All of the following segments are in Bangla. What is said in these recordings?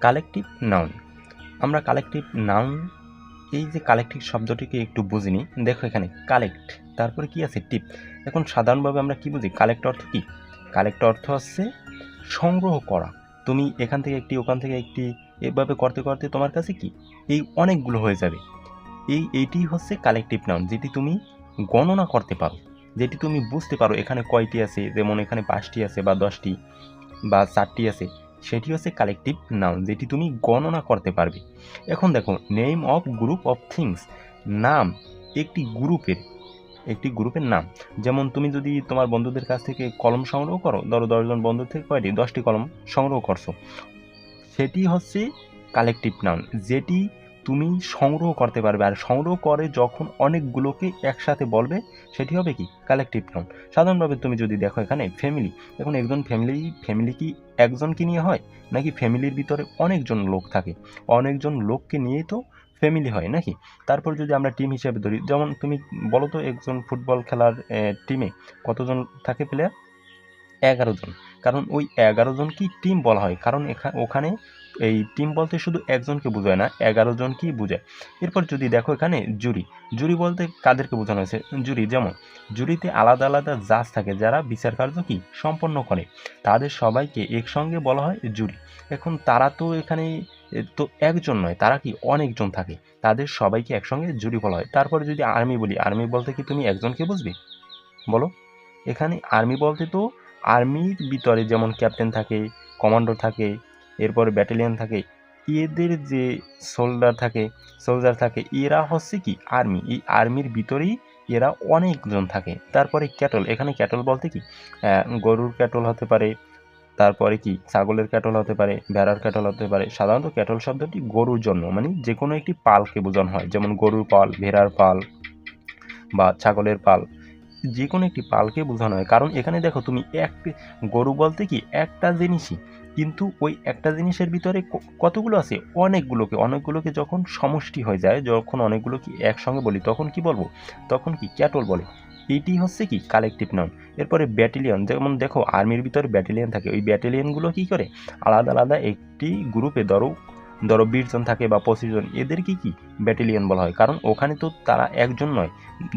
Collective noun. আমরা কালেকটিভ নাউন, এই যে কালেকটিভ শব্দটিকে একটু বুঝে নিই। দেখো এখানে কালেক্ট, তারপরে কি আছে টিপ। এখন সাধারণভাবে আমরা কি বুঝি? কালেক্ট অর্থ কি? কালেক্ট অর্থ হচ্ছে সংগ্রহ করা। তুমি এখান থেকে একটি, ওখান থেকে একটি, এভাবে করতে করতে তোমার কাছে কি এই অনেকগুলো হয়ে যাবে। এইটি হচ্ছে কালেকটিভ নাউন, যেটি তুমি গণনা করতে পারো, যেটি তুমি বুঝতে পারো এখানে কয়টি আছে, যেমন এখানে 5টি আছে বা 10টি বা 4টি আছে, সেটি হচ্ছে কালেকটিভ নাউন, যেটি তুমি গণনা করতে পারবে। এখন দেখো, name of group of things, নাম একটি গ্রুপের নাম। যেমন তুমি যদি তোমার বন্ধুদের কাছ থেকে কলম সংগ্রহ করো, ধরো 10 জন বন্ধু থেকে কয়টি 10টি কলম সংগ্রহ করছো, সেটি হচ্ছে কালেকটিভ নাউন, যেটি তুমি সংগ্রহ করতে পারবে। আর সংগ্রহ করে যখন অনেকগুলোকে একসাথে বলবে, সেটি হবে কি কালেকটিভ নাউন। সাধারণভাবে তুমি যদি দেখো এখানে ফ্যামিলি, এখন একজন ফ্যামিলি কি একজনকে নিয়ে হয় নাকি? ফ্যামিলির ভিতরে অনেকজন লোক থাকে, অনেকজন লোককে নিয়েই তো ফ্যামিলি হয় নাকি? তারপর যদি আমরা টিম হিসেবে ধরি, যেমন তুমি বলো তো একজন ফুটবল খেলার টিমে কতজন থাকে প্লেয়ার? 11 জন। কারণ ওই 11 জনকেই টিম বলা হয়, কারণ ওখানে এই টিম বলতে শুধু একজনকে বোঝায় না, 11 জনকেই বোঝায়। এরপর যদি দেখো এখানে জুরি বলতে কাদেরকে বোঝানো হয়েছে? জুরি, যেমন জুরিতে আলাদা আলাদা জাজ থাকে যারা বিচার কার্য কি সম্পন্ন করে, তাদের সবাইকে একসঙ্গে বলা হয় জুরি। এখন তারা তো এখানে তো একজন নয়, তারা কি অনেকজন থাকে, তাদের সবাইকে একসঙ্গে জুরি বলা হয়। তারপরে যদি আর্মি বলি, আর্মি বলতে কি তুমি একজনকে বুঝবে? বলো। এখানে আর্মি বলতে তো আর্মির ভিতরে যেমন ক্যাপ্টেন থাকে, কমান্ডো থাকে, এরপরে ব্যাটালিয়ন থাকে, এদের যে সোলজার থাকে, এরা হচ্ছে কি আর্মি। এই আর্মির ভিতরেই এরা অনেকজন থাকে। তারপরে ক্যাটল, এখানে ক্যাটল বলতে কি গরুর ক্যাটল হতে পারে, তারপরে কি ছাগলের ক্যাটল হতে পারে, ভেড়ার ক্যাটল হতে পারে। সাধারণত ক্যাটল শব্দটি গরুর জন্য, মানে যে কোনো একটি পালকে বোঝানো হয়, যেমন গরুর পাল, ভেড়ার পাল বা ছাগলের পাল, যে কোনো একটি পালকে বোঝানো হয়। কারণ এখানে দেখো তুমি একটি গরু বলতে কি একটা জিনিসই, কিন্তু ওই একটা জিনিসের ভিতরে কতগুলো আছে? অনেকগুলোকে যখন সমষ্টি হয়ে যায়, যখন অনেকগুলোকে একসঙ্গে বলি, তখন কি বলবো? তখন কি ক্যাটল বলে। এটি হচ্ছে কি কালেকটিভ নাউন। এরপরে ব্যাটালিয়ন, যেমন দেখো আর্মির ভিতরে ব্যাটালিয়ন থাকে, ওই ব্যাটালিয়নগুলো কি করে আলাদা আলাদা একটি গ্রুপে, ধরো 20 জন থাকে বা 25 জন, এদেরকে কি ব্যাটালিয়ন বলা হয়। কারণ ওখানে তো তারা একজন নয়,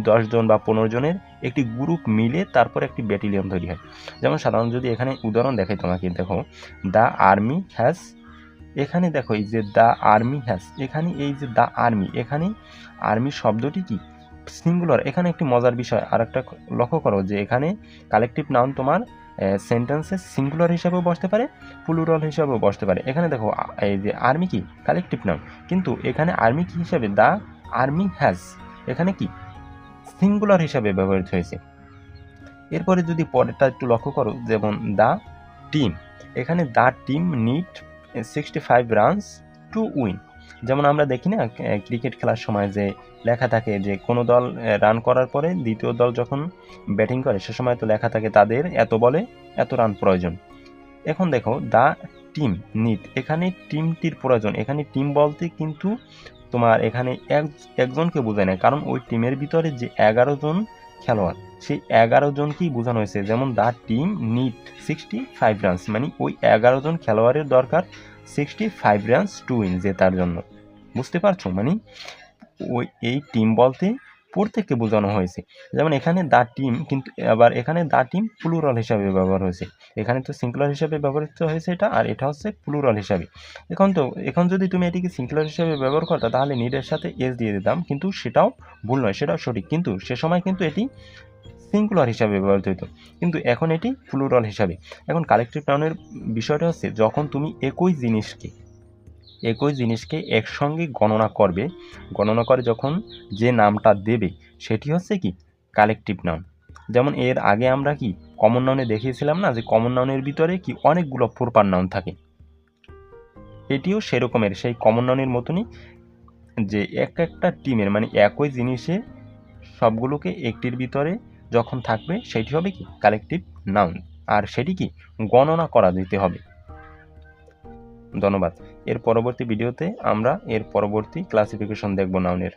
10 জন বা 15 জনের একটি গ্রুপ মিলে তারপর একটি ব্যাটালিয়ন তৈরি হয়। যেমন সাধারণ যদি এখানে উদাহরণ দেখাই তোমাকে, দেখো দ্য আর্মি হ্যাজ, এখানে দেখো এই যে দ্য আর্মি হ্যাজ, এখানে এই যে দ্য আর্মি, এখানে আর্মি শব্দটি কি সিঙ্গুলার। এখানে একটি মজার বিষয় আর একটা লক্ষ্য করো, যে এখানে কালেকটিভ নাউন তোমার সেন্টেন্সে সিঙ্গুলার হিসাবেও বসতে পারে, প্লুরাল হিসাবেও বসতে পারে। এখানে দেখো এই যে আর্মি কি কালেকটিভ নাউন, কিন্তু এখানে আর্মি কি হিসাবে দ্য আর্মি হ্যাজ, এখানে কি সিঙ্গুলার হিসাবে ব্যবহৃত হয়েছে। এরপরে যদি পরেরটা একটু লক্ষ্য করো, যেমন দ্য টিম, এখানে the team need 65 runs to win. যেমন আমরা দেখি না ক্রিকেট খেলার সময় যে লেখা থাকে যে কোনো দল রান করার পরে দ্বিতীয় দল যখন ব্যাটিং করে, সে সময় তো লেখা থাকে তাদের এত বলে এত রান প্রয়োজন। এখন দেখো দ্য টিম নিড, এখানে টিমটির প্রয়োজন। এখানে টিম বলতে কিন্তু তোমার এখানে একজনকে বোঝায় না, কারণ ওই টিমের ভিতরে যে 11 জন খেলোয়াড়, সেই 11 জনকেই বোঝানো হয়েছে। যেমন দ্য টিম নিড 65 রানস, মানে ওই 11 জন খেলোয়াড়ের দরকার 65 রানস টু উইন, জেতার জন্য। বুঝতে পারছো? মানে ওই এই টিম বলতে প্রত্যেককে বোঝানো হয়েছে। যেমন এখানে দ্য টিম, কিন্তু আবার এখানে দ্য টিম প্লুরাল হিসাবে ব্যবহার হয়েছে। এখানে তো সিঙ্গুলার হিসাবে ব্যবহৃত হয়েছে এটা, আর এটা হচ্ছে প্লুরাল হিসাবে। এখন যদি তুমি এটিকে সিঙ্গুলার হিসাবে ব্যবহার করতে, তাহলে নিডের সাথে এস দিয়ে দিতাম, কিন্তু সেটাও ভুল নয়, সেটাও সঠিক। কিন্তু সে সময় কিন্তু এটি সিঙ্গুলার হিসাবে ব্যবহৃত হতো, কিন্তু এখন এটি প্লুরাল হিসাবে। এখন কালেকটিভ নাউনের বিষয়টা হচ্ছে, যখন তুমি একই জিনিসকে একসঙ্গে গণনা করে যখন যে নামটা দেবে, সেটি হচ্ছে কি কালেকটিভ নাউন। যেমন এর আগে আমরা কি কমন নাউনে দেখিয়েছিলাম না, যে কমন নাউনের ভিতরে কি অনেকগুলো প্রপার নাউন থাকে। এটিও সেরকমের, সেই কমন নাউনের মতনই, যে একটা টিমের, মানে একই জিনিসে সবগুলোকে একটির ভিতরে যখন থাকবে, সেটি হবে কি কালেকটিভ নাউন, আর সেটি কি গণনা করা দিতে হবে। ধন্যবাদ। এর পরবর্তী ভিডিওতে আমরা এর পরবর্তী ক্লাসিফিকেশন দেখব নাউনের।